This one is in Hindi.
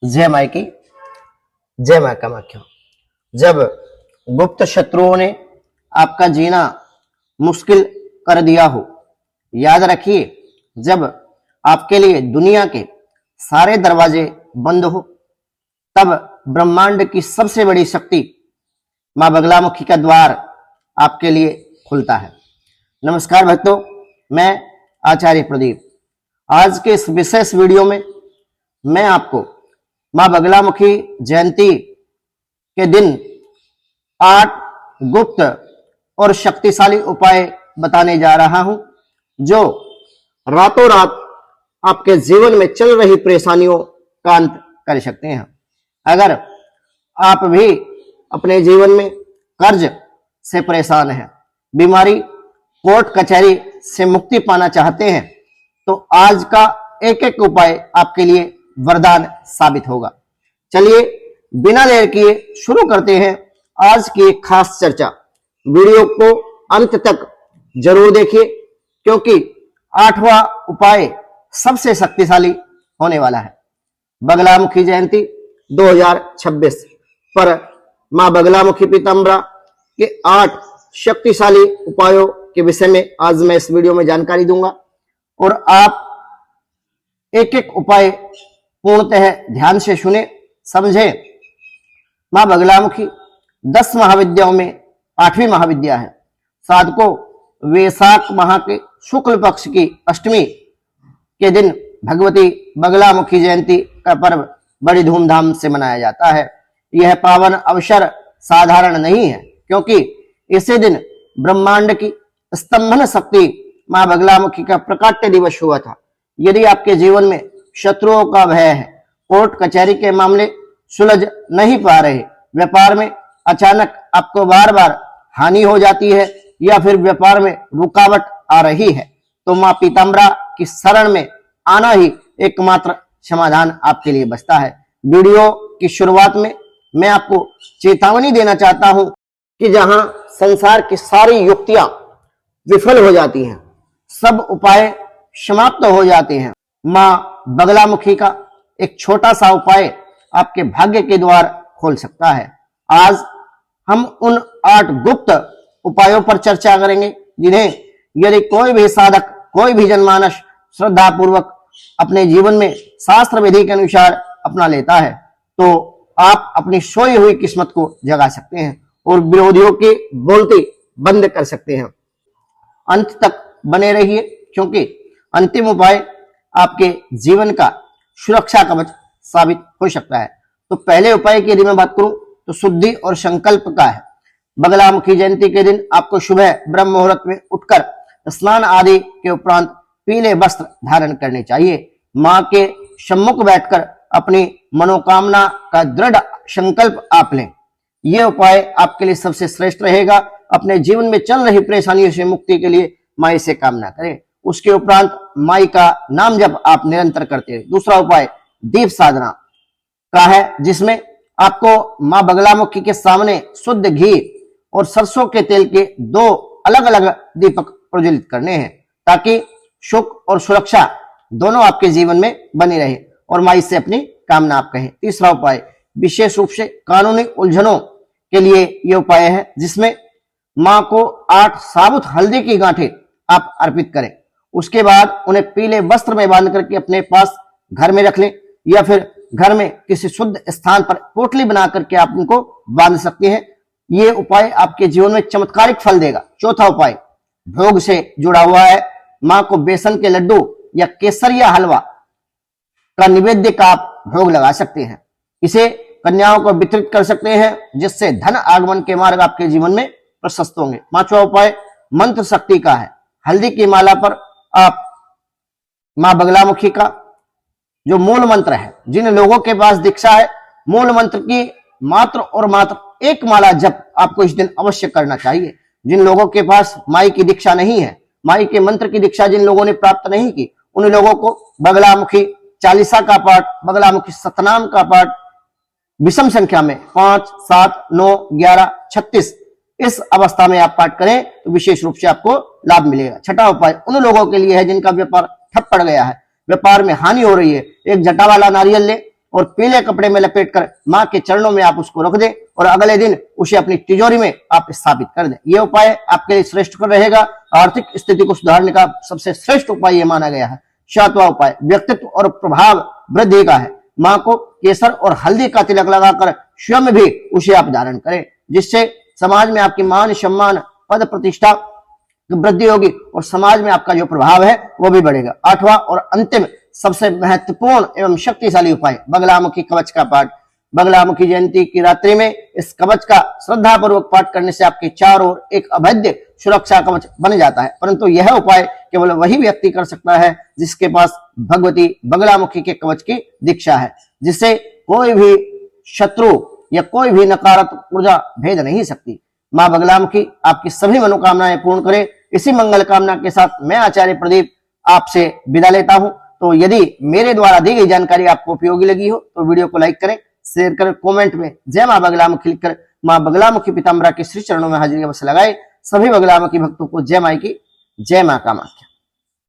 जय माई की जय माँ कामाख्या। जब गुप्त शत्रुओं ने आपका जीना मुश्किल कर दिया हो, याद रखिए, जब आपके लिए दुनिया के सारे दरवाजे बंद हो, तब ब्रह्मांड की सबसे बड़ी शक्ति मां बगलामुखी का द्वार आपके लिए खुलता है। नमस्कार भक्तों, मैं आचार्य प्रदीप। आज के इस विशेष वीडियो में मैं आपको मां बगलामुखी जयंती के दिन 8 गुप्त और शक्तिशाली उपाय बताने जा रहा हूं, जो रातों रात आपके जीवन में चल रही परेशानियों का अंत कर सकते हैं। अगर आप भी अपने जीवन में कर्ज से परेशान हैं, बीमारी, कोर्ट कचहरी से मुक्ति पाना चाहते हैं, तो आज का एक एक उपाय आपके लिए वरदान साबित होगा। चलिए बिना देर किए शुरू करते हैं आज की एक खास चर्चा। वीडियो को अंत तक जरूर देखिए, क्योंकि 8वां उपाय सबसे शक्तिशाली होने वाला है। बगलामुखी जयंती 2026 पर मां बगलामुखी पीताम्बरा के 8 शक्तिशाली उपायों के विषय में आज मैं इस वीडियो में जानकारी दूंगा, और आप एक एक उपाय पूर्णतः ध्यान से सुने, समझे। मां बगलामुखी 10 महाविद्याओं में 8वीं महाविद्या है। साधकों, वैशाख माह के शुक्ल पक्ष की अष्टमी के दिन भगवती बगलामुखी जयंती का पर्व बड़ी धूमधाम से मनाया जाता है। यह पावन अवसर साधारण नहीं है, क्योंकि इसी दिन ब्रह्मांड की स्तंभन शक्ति मां बगलामुखी का प्रकाट्य दिवस हुआ था। यदि आपके जीवन में शत्रुओं का भय है, कोर्ट कचहरी के मामले सुलझ नहीं पा रहे, व्यापार में अचानक आपको बार बार हानि हो जाती है, या फिर व्यापार में रुकावट आ रही है, तो मां पीताम्बरा की शरण में आना ही एकमात्र समाधान आपके लिए बचता है। वीडियो की शुरुआत में मैं आपको चेतावनी देना चाहता हूं कि जहां संसार की सारी युक्तियां विफल हो जाती हैं, सब उपाय समाप्त हो जाते हैं, मां बगलामुखी का एक छोटा सा उपाय आपके भाग्य के द्वार खोल सकता है। आज हम उन 8 गुप्त उपायों पर चर्चा करेंगे, जिन्हें यदि कोई भी साधक, कोई भी जनमानस श्रद्धा पूर्वक अपने जीवन में शास्त्र विधि के अनुसार अपना लेता है, तो आप अपनी सोई हुई किस्मत को जगा सकते हैं और विरोधियों की बोलती बंद कर सकते हैं। अंत तक बने रहिए, क्योंकि अंतिम उपाय आपके जीवन का सुरक्षा कवच साबित हो सकता है। तो पहले उपाय की यदि मैं बात करूं तो शुद्धि और संकल्प का है। बगलामुखी जयंती के दिन आपको सुबह ब्रह्म मुहूर्त में उठकर स्नान आदि के उपरांत पीले वस्त्र धारण करने चाहिए। मां के सम्मुख बैठकर अपनी मनोकामना का दृढ़ संकल्प आप लें। यह उपाय आपके लिए सबसे श्रेष्ठ रहेगा। अपने जीवन में चल रही परेशानियों से मुक्ति के लिए माई से कामना करें। उसके उपरांत माई का नाम जब आप निरंतर करते हैं। दूसरा उपाय दीप साधना का है, जिसमें आपको मां बगलामुखी के सामने शुद्ध घी और सरसों के तेल के 2 अलग अलग दीपक प्रज्वलित करने हैं, ताकि सुख और सुरक्षा दोनों आपके जीवन में बनी रहे और माई से अपनी कामना आप कहें। तीसरा उपाय विशेष रूप से कानूनी उलझनों के लिए यह उपाय है, जिसमें मां को 8 साबुत हल्दी की गांठें आप अर्पित करें। उसके बाद उन्हें पीले वस्त्र में बांध करके अपने पास घर में रख लें, या फिर घर में किसी शुद्ध स्थान पर पोटली बना करके आप उनको बांध सकते हैं। ये उपाय आपके जीवन में चमत्कारिक फल देगा। चौथा उपाय भोग से जुड़ा हुआ है। मां को बेसन के लड्डू या केसर या हलवा का निवेद्य का आप भोग लगा सकते हैं। इसे कन्याओं को वितरित कर सकते हैं, जिससे धन आगमन के मार्ग आपके जीवन में प्रशस्त होंगे। 5वां उपाय मंत्र शक्ति का है। हल्दी की माला पर आप मां बगलामुखी का जो मूल मंत्र है, जिन लोगों के पास दीक्षा है, मूल मंत्र की मात्र और मात्र एक माला जप आपको इस दिन अवश्य करना चाहिए। जिन लोगों के पास माई की दीक्षा नहीं है, माई के मंत्र की दीक्षा जिन लोगों ने प्राप्त नहीं की, उन लोगों को बगलामुखी चालीसा का पाठ, बगलामुखी सतनाम का पाठ विषम संख्या में 5, 7, 9, 11, 36 इस अवस्था में आप पाठ करें तो विशेष रूप से आपको लाभ मिलेगा। छठा उपाय उन लोगों के लिए है जिनका व्यापार ठप पड़ गया है, व्यापार में हानि हो रही है। एक जटा वाला नारियल ले और पीले कपड़े में लपेटकर माँ के चरणों में आप उसको रख दें और अगले दिन उसे अपनी तिजोरी में आप स्थापित कर दें। यह उपाय आपके लिए श्रेष्ठ रहेगा। आर्थिक स्थिति को सुधारने का सबसे श्रेष्ठ उपाय यह माना गया है। 7वां उपाय व्यक्तित्व और प्रभाव वृद्धि का है। माँ को केसर और हल्दी का तिलक लगाकर स्वयं भी उसे आप धारण करें, जिससे समाज में आपकी मान सम्मान पद प्रतिष्ठा वृद्धि होगी और समाज में आपका जो प्रभाव है वो भी बढ़ेगा। 8वां और अंतिम सबसे महत्वपूर्ण एवं शक्तिशाली उपाय बगलामुखी कवच का पाठ। बगलामुखी जयंती की रात्रि में इस कवच का श्रद्धा पूर्वक पाठ करने से आपके चारों ओर एक अभेद्य सुरक्षा कवच बन जाता है। परंतु यह उपाय केवल वही व्यक्ति कर सकता है जिसके पास भगवती बगलामुखी के कवच की दीक्षा है, जिससे कोई भी शत्रु या कोई भी नकारात्मक ऊर्जा भेद नहीं सकती। मां बगलामुखी आपकी सभी मनोकामनाएं पूर्ण करे। इसी मंगल कामना के साथ मैं आचार्य प्रदीप आपसे विदा लेता हूं। तो यदि मेरे द्वारा दी गई जानकारी आपको उपयोगी लगी हो तो वीडियो को लाइक करें, शेयर करें, कमेंट में जय मां बगलामुखी लिखकर मां बगलामुखी पीताम्बरा के श्री चरणों में हाजिरी अवश्य लगाए। सभी बगलामुखी भक्तों को जय माई की जय मां कामाख्या।